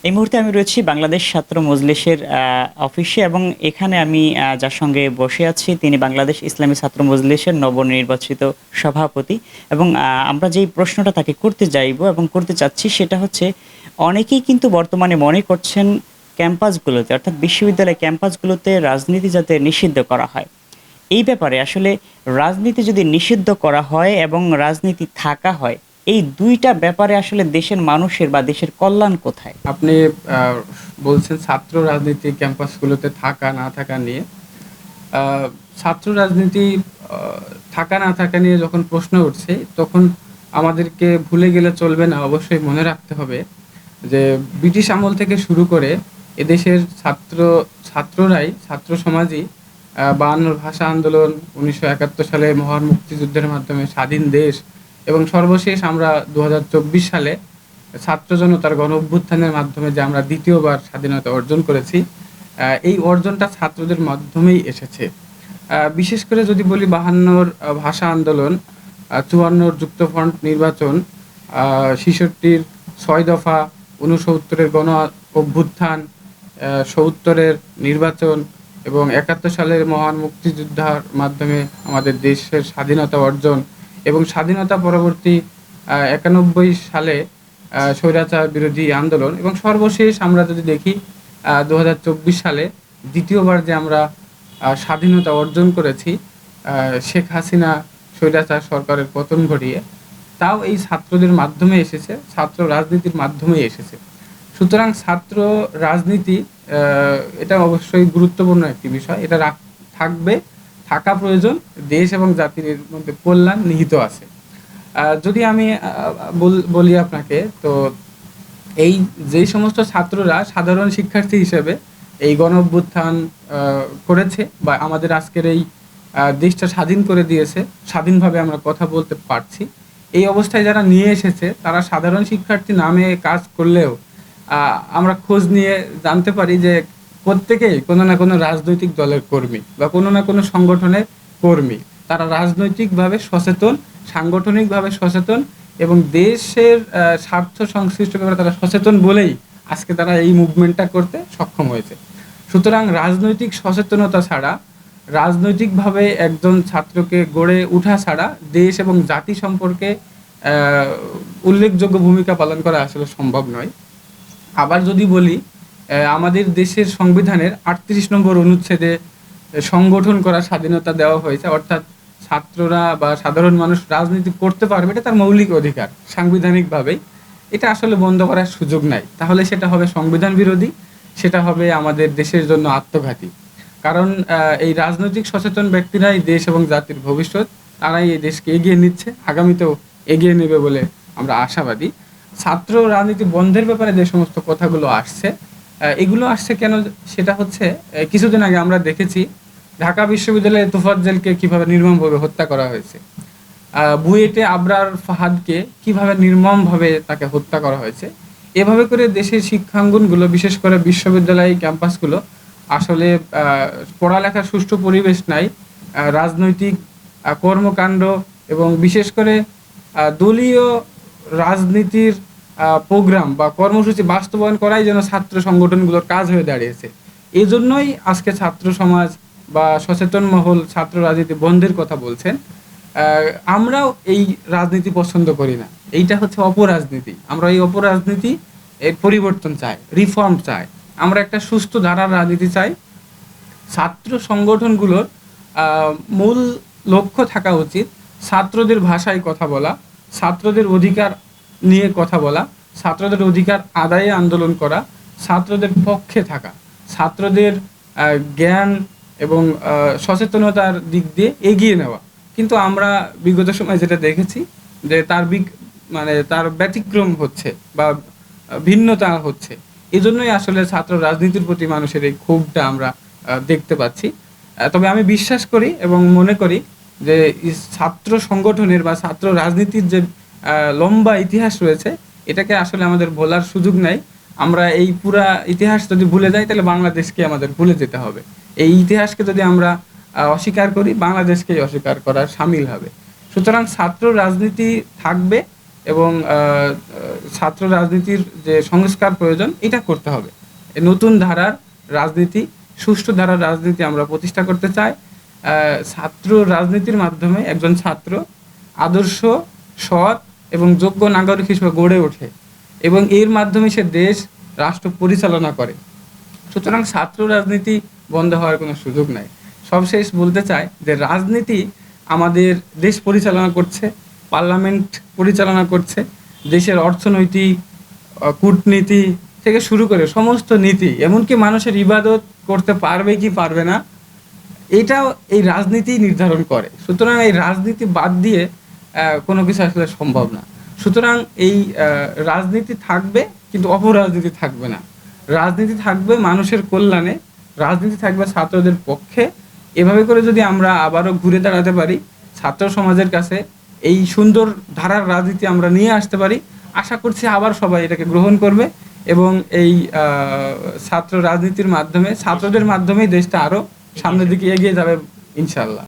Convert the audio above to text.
এই মুহূর্তে আমি রয়েছি বাংলাদেশ ছাত্র মজলিসের অফিসে এবং এখানে আমি যার সঙ্গে বসে আছি তিনি বাংলাদেশ ইসলামী ছাত্র মজলিসের নবনির্বাচিত সভাপতি এবং আমরা যেই প্রশ্নটা তাকে করতে যাইব এবং করতে চাচ্ছি সেটা হচ্ছে অনেকেই কিন্তু বর্তমানে মনে করছেন ক্যাম্পাসগুলোতে অর্থাৎ বিশ্ববিদ্যালয় ক্যাম্পাসগুলোতে রাজনীতি যাতে নিষিদ্ধ করা হয়। এই ব্যাপারে আসলে রাজনীতি যদি নিষিদ্ধ করা হয় এবং রাজনীতি থাকা হয়, এই দুইটা ব্যাপারে আসলে দেশের মানুষের বা দেশের কল্যাণ কোথায়? আপনি আহ, বলছেন ছাত্র রাজনীতি ক্যাম্পাসগুলোতে থাকা না থাকা নিয়ে। আহ, ছাত্র রাজনীতি থাকা না থাকা নিয়ে যখন প্রশ্ন উঠছে তখন আমাদেরকে ভুলে গেলে চলবে না, অবশ্যই মনে রাখতে হবে যে ব্রিটিশ আমল থেকে শুরু করে এদেশের ছাত্ররাই ছাত্র সমাজই 52 ভাষা আন্দোলন, 1971 সালে মহান মুক্তিযুদ্ধের মাধ্যমে স্বাধীন দেশ এবং সর্বশেষ আমরা 2024 সালে ছাত্র জনতার গণ অভ্যুত্থানের মাধ্যমে যে আমরা দ্বিতীয়বার স্বাধীনতা অর্জন করেছি, এই অর্জনটা ছাত্রদের মাধ্যমেই এসেছে। বিশেষ করে যদি বলি 52-র ভাষা আন্দোলন, 54-র যুক্তফ্রন্ট নির্বাচন, 66-র 6 দফা, 69-এর গণ অভ্যুত্থান, 70-এর নির্বাচন এবং 71 সালের মহান মুক্তিযুদ্ধের মাধ্যমে আমাদের দেশের স্বাধীনতা অর্জন এবং স্বাধীনতা পরবর্তী 91 সালে স্বৈরাচার বিরোধী আন্দোলন এবং সর্বশেষ আমরা যদি দেখি 2024 সালে দ্বিতীয়বার যে আমরা স্বাধীনতা অর্জন করেছি, শেখ হাসিনা স্বৈরাচার সরকারের পতন ঘটিয়ে, তাও এই ছাত্রদের মাধ্যমে এসেছে, ছাত্র রাজনীতির মাধ্যমেই এসেছে। সুতরাং ছাত্র রাজনীতি এটা অবশ্যই গুরুত্বপূর্ণ একটি বিষয়, এটা থাকবে, থাকা প্রয়োজন। দেশ এবং জাতির এর মধ্যে কল্যাণ নিহিত আছে। যদি আমি বলি আপনাকে, তো এই যে সমস্ত ছাত্ররা সাধারণ শিক্ষার্থী হিসেবে এই গণ অভ্যুত্থান করেছে বা আমাদের আজকের এই দেশটা স্বাধীন করে দিয়েছে, স্বাধীনভাবে আমরা কথা বলতে পারছি, এই অবস্থায় যারা নিয়ে এসেছে তারা সাধারণ শিক্ষার্থী নামে কাজ করলেও আমরা খোঁজ নিয়ে জানতে পারি যে প্রত্যেকেই কোনো না কোনো রাজনৈতিক দলের কর্মী বা কোনো না কোনো সংগঠনের কর্মী। তারা রাজনৈতিকভাবে সচেতন, সাংগঠনিকভাবে সচেতন এবং দেশের স্বার্থ সংশ্লিষ্ট ব্যাপারে তারা সচেতন বলেই আজকে তারা এই মুভমেন্টটা করতে সক্ষম হয়েছে। সুতরাং রাজনৈতিক সচেতনতা ছাড়া, রাজনৈতিকভাবে একজন ছাত্রকে গড়ে ওঠা ছাড়া দেশ এবং জাতি সম্পর্কে উল্লেখযোগ্য ভূমিকা পালন করা আসলে সম্ভব নয়। আবার যদি বলি, আমাদের দেশের সংবিধানের 38 নম্বর অনুচ্ছেদে সংগঠন করার স্বাধীনতা দেওয়া হয়েছে, অর্থাৎ ছাত্ররা বা সাধারণ মানুষ রাজনীতি করতে পারবে, এটা তার মৌলিক অধিকার সাংবিধানিকভাবেই। এটা আসলে বন্ধ করার সুযোগ নাই, তাহলে সেটা হবে সংবিধান বিরোধী, সেটা হবে আমাদের দেশের জন্য আত্মঘাতী। কারণ এই রাজনৈতিক সচেতন ব্যক্তিরাই দেশ এবং জাতির ভবিষ্যৎ, তারাই এই দেশকে এগিয়ে নিচ্ছে, আগামীতেও এগিয়ে নেবে বলে আমরা আশাবাদী। ছাত্র রাজনীতি বন্ধের ব্যাপারে যে সমস্ত কথাগুলো আসছে, এগুলো আসছে কেন, সেটা হচ্ছে কিছুদিন আগে আমরা দেখেছি ঢাকা বিশ্ববিদ্যালয়ে তোফাজ্জেলকে কিভাবে নির্মমভাবে হত্যা করা হয়েছে, বুয়েটে আবরার ফাহাদকে কিভাবে নির্মমভাবে তাকে হত্যা করা হয়েছে। এভাবে করে দেশের শিক্ষাঙ্গনগুলো, বিশেষ করে বিশ্ববিদ্যালয় ক্যাম্পাসগুলো আসলে পড়ালেখার সুষ্ঠু পরিবেশ নাই, রাজনৈতিক কর্মকাণ্ড এবং বিশেষ করে দলীয় রাজনীতির প্রোগ্রাম বা কর্মসূচি বাস্তবায়ন করাই যেন ছাত্র সংগঠনগুলোর কাজ হয়ে দাঁড়িয়েছে। এই জন্যই আজকে ছাত্র সমাজ বা সচেতন মহল ছাত্র রাজনীতি বন্ধের কথা বলছেন। আমরাও এই রাজনীতি পছন্দ করি না, এইটা হচ্ছে অপরাজনীতি। আমরা এই অপরাজনীতি এর পরিবর্তন চাই, রিফর্ম চাই, আমরা একটা সুস্থ ধারার রাজনীতি চাই। ছাত্র সংগঠনগুলোর মূল লক্ষ্য থাকা উচিত ছাত্রদের ভাষায় কথা বলা, ছাত্রদের অধিকার নিয়ে কথা বলা, ছাত্রদের অধিকার আদায়ে আন্দোলন করা, ছাত্রদের পক্ষে থাকা, ছাত্রদের জ্ঞান এবং সচেতনতার দিক দিয়ে এগিয়ে নেওয়া। কিন্তু আমরা বিগত সময় যেটা দেখেছি যে তার ব্যতিক্রম হচ্ছে বা ভিন্নতা হচ্ছে। এজন্যই আসলে ছাত্র রাজনীতির প্রতি মানুষের এই ক্ষোভটা আমরা দেখতে পাচ্ছি। তবে আমি বিশ্বাস করি এবং মনে করি যে ছাত্র সংগঠনের বা ছাত্র রাজনীতির যে লম্বা ইতিহাস রয়েছে, এটাকে আসলে আমাদের ভোলার সুযোগ নাই। আমরা এই পুরা ইতিহাস যদি ভুলে যাই তাহলে বাংলাদেশকে আমাদের ভুলে যেতে হবে। এই ইতিহাসকে যদি আমরা অস্বীকার করি, বাংলাদেশকেই অস্বীকার করার সামিল হবে। সুতরাং ছাত্র রাজনীতি থাকবে এবং ছাত্র রাজনীতির যে সংস্কার প্রয়োজন এটা করতে হবে। এই নতুন ধারার রাজনীতি, সুষ্ঠু ধারার রাজনীতি আমরা প্রতিষ্ঠা করতে চাই। ছাত্র রাজনীতির মাধ্যমে একজন ছাত্র আদর্শ, সৎ এবং যোগ্য নাগরিক হিসেবে গড়ে ওঠে এবং এর মাধ্যমে সে দেশ, রাষ্ট্র পরিচালনা করে। সুতরাং ছাত্র রাজনীতি বন্ধ হওয়ার কোনো সুযোগ নাই। সবশেষ বলতে চাই যে রাজনীতি আমাদের দেশ পরিচালনা করছে, পার্লামেন্ট পরিচালনা করছে, দেশের অর্থনৈতিক, কূটনীতি থেকে শুরু করে সমস্ত নীতি, এমনকি মানুষের ইবাদত করতে পারবে কি পারবে না এটাও এই রাজনীতি নির্ধারণ করে। সুতরাং এই রাজনীতি বাদ দিয়ে কোনো কিছু আসলে সম্ভব না। সুতরাং এই রাজনীতি থাকবে, কিন্তু অপরাজনীতি থাকবে না। রাজনীতি থাকবে মানুষের কল্যাণে, রাজনীতি থাকবে ছাত্রদের পক্ষে। এভাবে করে যদি আমরা আবারও ঘুরে দাঁড়াতে পারি, ছাত্র সমাজের কাছে এই সুন্দর ধারার রাজনীতি আমরা নিয়ে আসতে পারি, আশা করছি আবার সবাই এটাকে গ্রহণ করবে এবং এই ছাত্র রাজনীতির মাধ্যমে, ছাত্রদের মাধ্যমেই দেশটা আরও সামনের দিকে এগিয়ে যাবে ইনশাআল্লাহ।